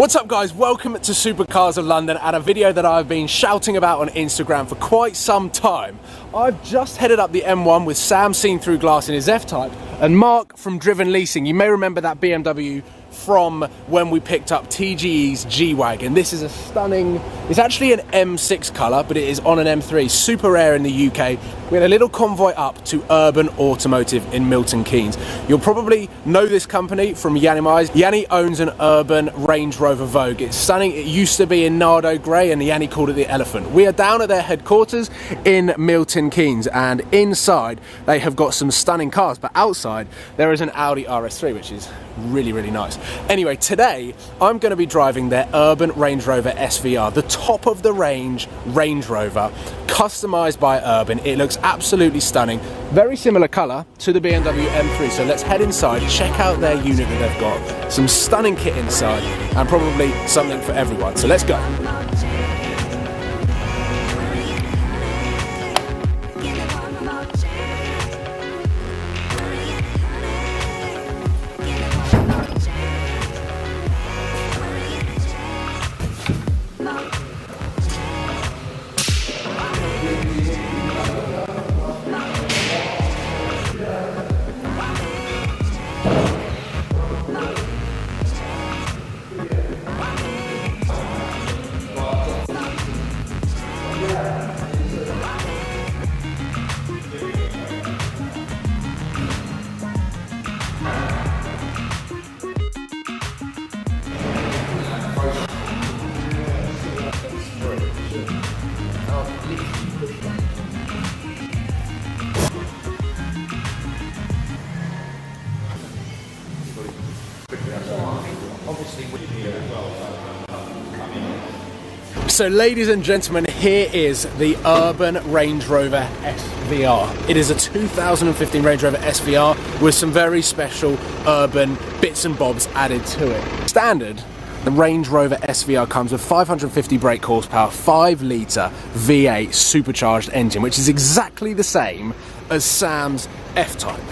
What's up guys, welcome to Supercars of London and a video that I've been shouting about on Instagram for quite some time. I've just headed up the M1 with Sam seen through glass in his F-Type and Mark from Driven Leasing. You may remember that BMW from when we picked up TGE's G-Wagon. This is a stunning, it's actually an M6 colour, but it is on an M3, super rare in the UK. We had a little convoy up to Urban Automotive in Milton Keynes. You'll probably know this company from Yanni's eyes. Yanni owns an Urban Range Rover Vogue. It's stunning. It used to be in Nardo Grey and Yanni called it the Elephant. We are down at their headquarters in Milton Keynes, and inside they have got some stunning cars, but outside there is an Audi RS3, which is really, really nice. Anyway, today I'm going to be driving their Urban Range Rover SVR, the top of the range Range Rover, customized by Urban. It looks absolutely stunning, very similar colour to the BMW M3. So let's head inside, check out their unit that they've got, some stunning kit inside, and probably something for everyone. So let's go. So ladies and gentlemen, here is the Urban Range Rover SVR. It is a 2015 Range Rover SVR with some very special Urban bits and bobs added to it. Standard, the Range Rover SVR comes with 550 brake horsepower, 5-litre V8 supercharged engine, which is exactly the same as Sam's F-Type.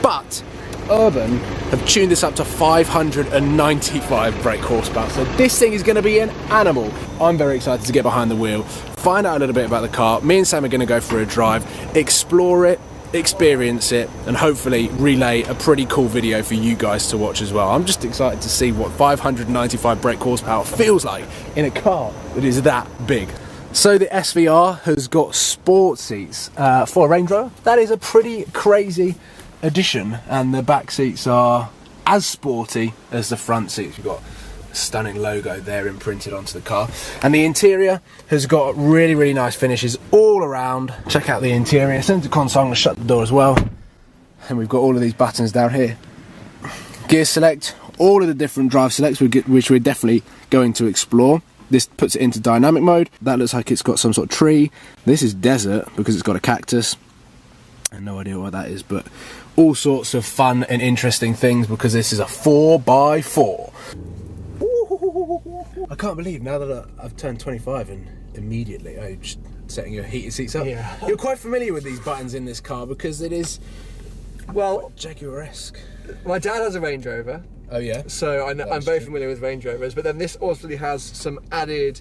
But Urban have tuned this up to 595 brake horsepower, so this thing is going to be an animal. I'm very excited to get behind the wheel, find out a little bit about the car. Me and Sam are going to go for a drive, explore it, experience it, and hopefully relay a pretty cool video for you guys to watch as well. I'm just excited to see what 595 brake horsepower feels like in a car that is that big. So the SVR has got sport seats for a Range Rover. That is a pretty crazy addition, and the back seats are as sporty as the front seats. We've got a stunning logo there imprinted onto the car, and the interior has got really, really nice finishes all around. Check out the interior. Center console, I'm going to shut the door as well, and we've got all of these buttons down here. Gear select, all of the different drive selects, which we're definitely going to explore. This puts it into dynamic mode. That looks like it's got some sort of tree. This is desert because it's got a cactus. I have no idea what that is, but all sorts of fun and interesting things because this is a 4x4. I can't believe now that I've turned 25 and immediately I'm just setting your heated seats up. Yeah. You're quite familiar with these buttons in this car because it is, well, Jaguar-esque. My dad has a Range Rover. Oh yeah? So I'm very familiar with Range Rovers, but then this also has some added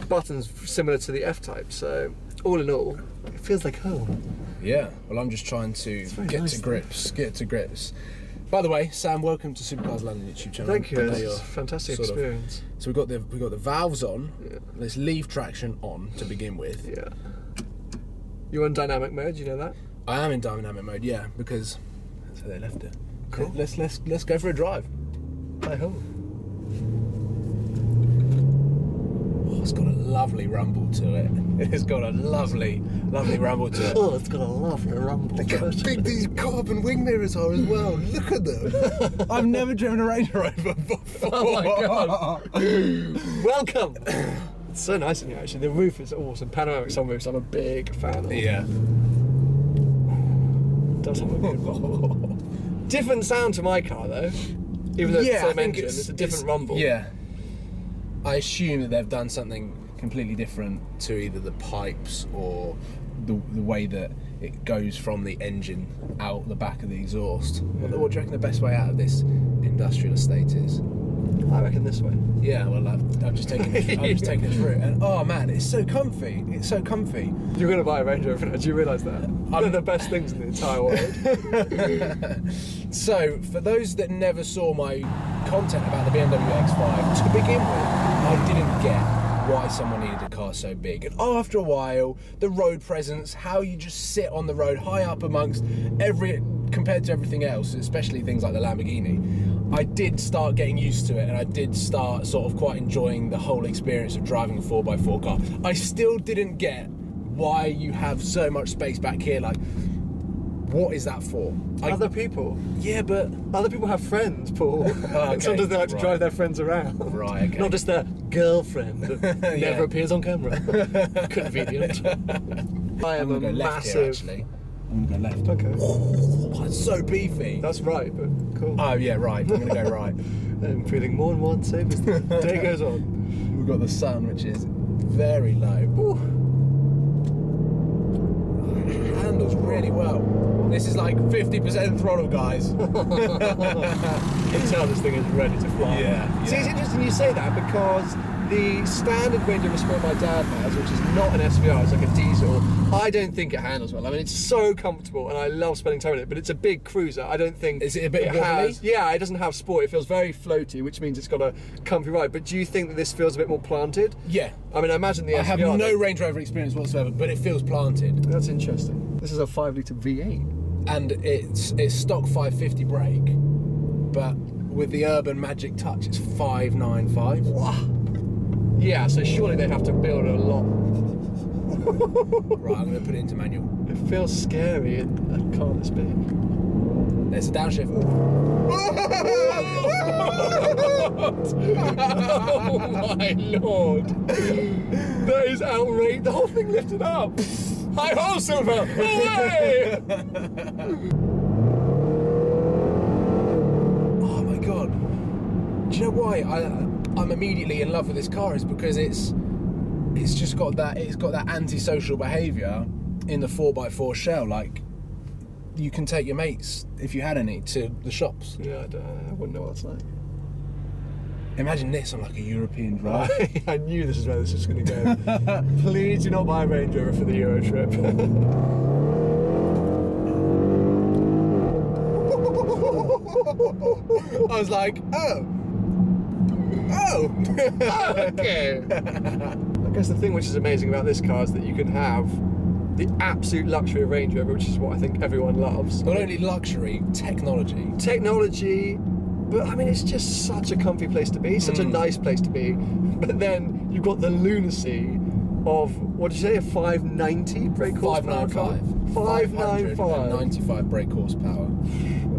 buttons similar to the F-Type, so all in all, it feels like home. Yeah, well, I'm just trying to get to grips. By the way, Sam, welcome to Supercars London YouTube channel. Thank you. It's a fantastic experience. So we've got the valves on. Yeah. Let's leave traction on to begin with. Yeah. You're in dynamic mode. You know that? I am in dynamic mode. Yeah, because that's how they left it. Cool. Let's go for a drive. Hi ho. It's got a lovely rumble to it. It's got a lovely rumble to it. Oh, it's got a lovely rumble. Look how big these carbon wing mirrors are as well. Look at them. I've never driven a Range Rover before. Oh my god. Welcome. It's so nice in here actually. The roof is awesome. Panoramic sunroofs, I'm a big fan of. Yeah. It does have a good different sound to my car though. Even though it's the same engine, it's a different rumble. Yeah. I assume that they've done something completely different to either the pipes or the way that it goes from the engine out the back of the exhaust. What do you reckon the best way out of this industrial estate is? I reckon this way. Yeah, well, I'm just taking it through, and oh man, it's so comfy. It's so comfy. You're going to buy a Range Rover now, do you realise that? They're the best things in the entire world. So, for those that never saw my content about the BMW X5, to begin with, I didn't get why someone needed a car so big. And after a while, the road presence, how you just sit on the road high up amongst compared to everything else, especially things like the Lamborghini, I did start getting used to it, and I did start sort of quite enjoying the whole experience of driving a 4x4 car. I still didn't get why you have so much space back here. Like, what is that for? Other people. Yeah, but other people have friends, Paul. Okay, Sometimes they like to drive their friends around. Right, okay. Not just their girlfriend that never appears on camera. Convenient. I am a massive. I'm gonna go left. Okay. Oh, it's so beefy. That's right, but cool. Oh yeah, right. I'm gonna go right. I'm feeling more and more unsafe as the day goes on. We've got the sun, which is very low. Ooh. Handles really well. This is like 50% throttle, guys. You can tell this thing is ready to fly. Yeah. See, it's interesting you say that, because the standard Range Rover Sport my dad has, which is not an SVR, it's like a diesel, I don't think it handles well. I mean, it's so comfortable and I love spending time in it, but it's a big cruiser. I don't think Is it a bit wobbly? Yeah, it doesn't have sport. It feels very floaty, which means it's got a comfy ride. But do you think that this feels a bit more planted? Yeah. I mean, I imagine the SVR... I have no Range Rover experience whatsoever, but it feels planted. That's interesting. This is a 5-litre V8. And it's stock 550 brake, but with the Urban Magic Touch, it's 595. Wow. Yeah, so surely they'd have to build a lot. Right, I'm going to put it into manual. It feels scary in a car this big. There's a downshift. Oh my lord. That is outrageous. The whole thing lifted up. Hi ho, Silver! Away! Oh my god. Do you know why I'm immediately in love with this car? Is because it's just got that antisocial behaviour in the 4x4 shell. Like, you can take your mates, if you had any, to the shops. Yeah, I wouldn't know what it's like. Imagine this on like a European drive. I knew this is where this was going to go. Please do not buy a Range Rover for the Euro trip. I was like, oh, okay. I guess the thing which is amazing about this car is that you can have the absolute luxury of Range Rover, which is what I think everyone loves. Not only luxury, technology. Technology, but I mean, it's just such a comfy place to be, such a nice place to be. But then you've got the lunacy of, what did you say, a 590 brake horsepower? 595. 595. 95 brake horsepower.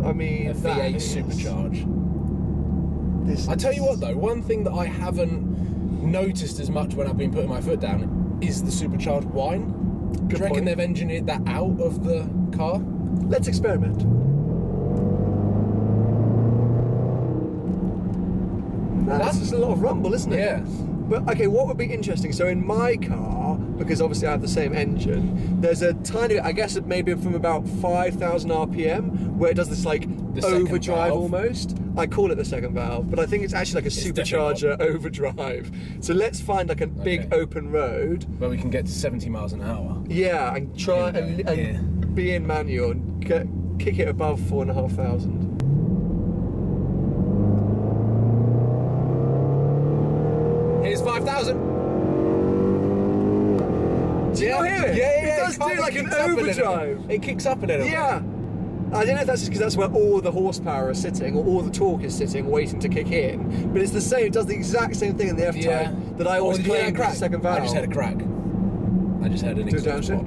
I mean, A V8 supercharge. This I tell you what though, one thing that I haven't noticed as much when I've been putting my foot down is the supercharged whine. Do you reckon they've engineered that out of the car? Let's experiment. That's just a lot of rumble, isn't it? Yeah. But okay, what would be interesting? So in my car, because obviously I have the same engine, there's a tiny, I guess maybe from about 5,000 RPM, where it does this like overdrive almost. I call it the second valve, but I think it's actually like a supercharger overdrive. So let's find like a big open road where we can get to 70 miles an hour. Yeah, and try and be in manual and kick it above 4,500. Here's 5,000. Do you not hear it? Yeah. It does do like an overdrive. It kicks up a little bit. Yeah. I don't know if that's just because that's where all the horsepower is sitting, or all the torque is sitting, waiting to kick in. But it's the same. It does the exact same thing in the F-Type that I always claim is the second valve. I just had a crack. I just had an exhaust spot.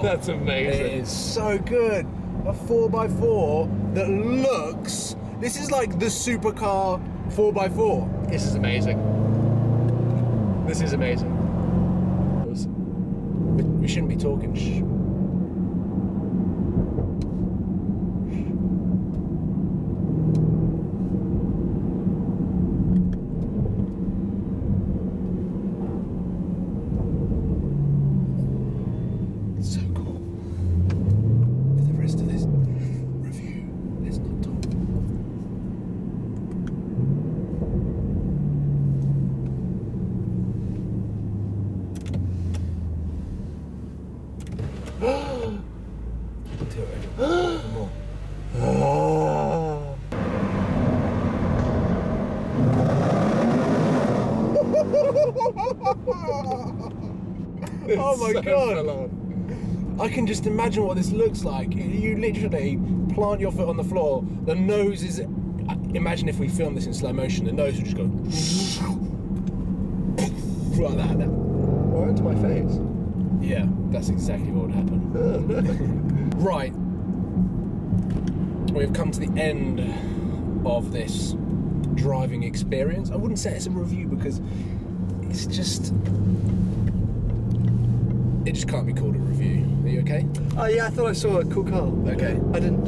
That's amazing. It is so good. A 4x4 that looks... This is like the supercar 4x4. This is amazing. This is amazing. We shouldn't be talking. Shh. Oh my god! I can just imagine what this looks like. You literally plant your foot on the floor, the nose is... Imagine if we filmed this in slow motion, the nose would just go... like that. Right into my face. Yeah, that's exactly what would happen. Right. We've come to the end of this driving experience. I wouldn't say it's a review because it's just... It just can't be called a review. Are you okay? Oh yeah, I thought I saw a cool car. Okay. I didn't.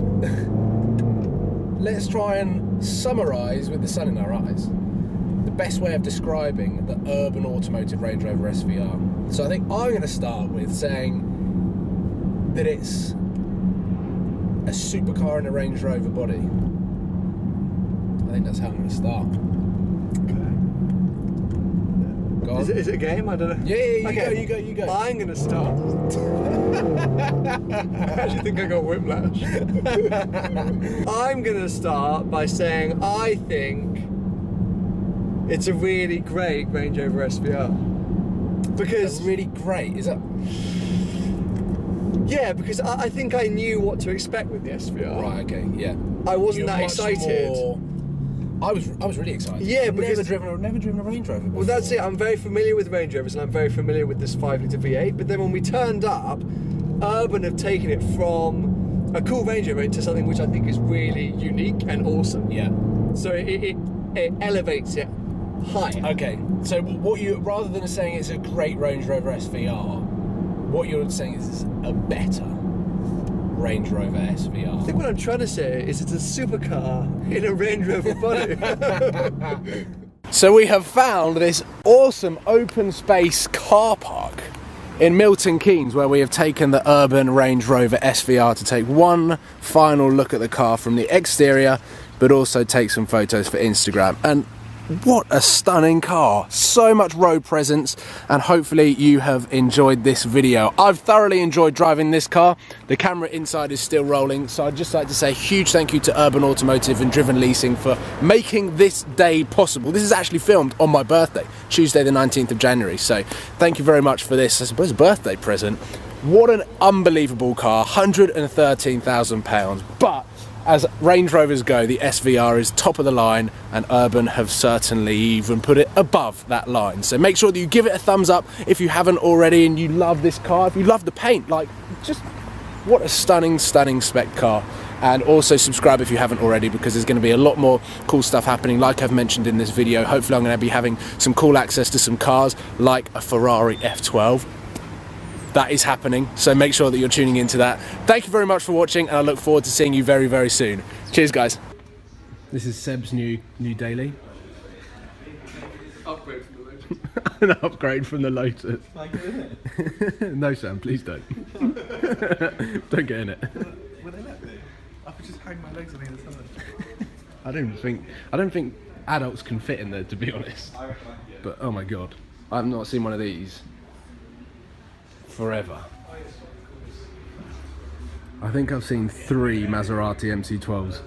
Let's try and summarise with the sun in our eyes the best way of describing the urban automotive Range Rover SVR. So I think I'm going to start with saying that it's a supercar in a Range Rover body. I think that's how I'm going to start. Is it a game? I don't know. Yeah, Okay. you go. I'm gonna start. I actually think I got whiplash. I'm gonna start by saying I think it's a really great Range Rover SVR. Because really great, is that? Yeah, because I think I knew what to expect with the SVR. Right, okay, yeah. I wasn't that excited. I was really excited. Yeah, because I've never driven a Range Rover before. Well, that's it. I'm very familiar with Range Rovers and I'm very familiar with this 5-litre V8. But then when we turned up, Urban have taken it from a cool Range Rover into something which I think is really unique and awesome. Yeah. So it elevates it higher. Okay. So what you, rather than saying it's a great Range Rover SVR, what you're saying is it's a better Range Rover SVR. I think what I'm trying to say is it's a supercar in a Range Rover body. So we have found this awesome open space car park in Milton Keynes where we have taken the urban Range Rover SVR to take one final look at the car from the exterior, but also take some photos for Instagram. And what a stunning car, so much road presence, and hopefully you have enjoyed this video. I've thoroughly enjoyed driving this car. The camera inside is still rolling, so I'd just like to say a huge thank you to Urban Automotive and Driven Leasing for making this day possible. This is actually filmed on my birthday, Tuesday the 19th of January, so thank you very much for this, I suppose, birthday present. What an unbelievable car, £113,000, but as Range Rovers go, the SVR is top of the line, and Urban have certainly even put it above that line. So make sure that you give it a thumbs up if you haven't already and you love this car, if you love the paint, like, just what a stunning, stunning spec car. And also subscribe if you haven't already, because there's going to be a lot more cool stuff happening, like I've mentioned in this video. Hopefully I'm going to be having some cool access to some cars, like a Ferrari F12. That is happening, so make sure that you're tuning into that. Thank you very much for watching, and I look forward to seeing you very, very soon. Cheers, guys. This is Seb's new daily. Upgrade from the Lotus. An upgrade from the Lotus. Like it, isn't it? No, Sam, please don't. Don't get in it. Would they let me? I could just hang my legs on either side. I don't think adults can fit in there, to be honest. But oh my god, I've not seen one of these forever. I think I've seen 3 Maserati MC12s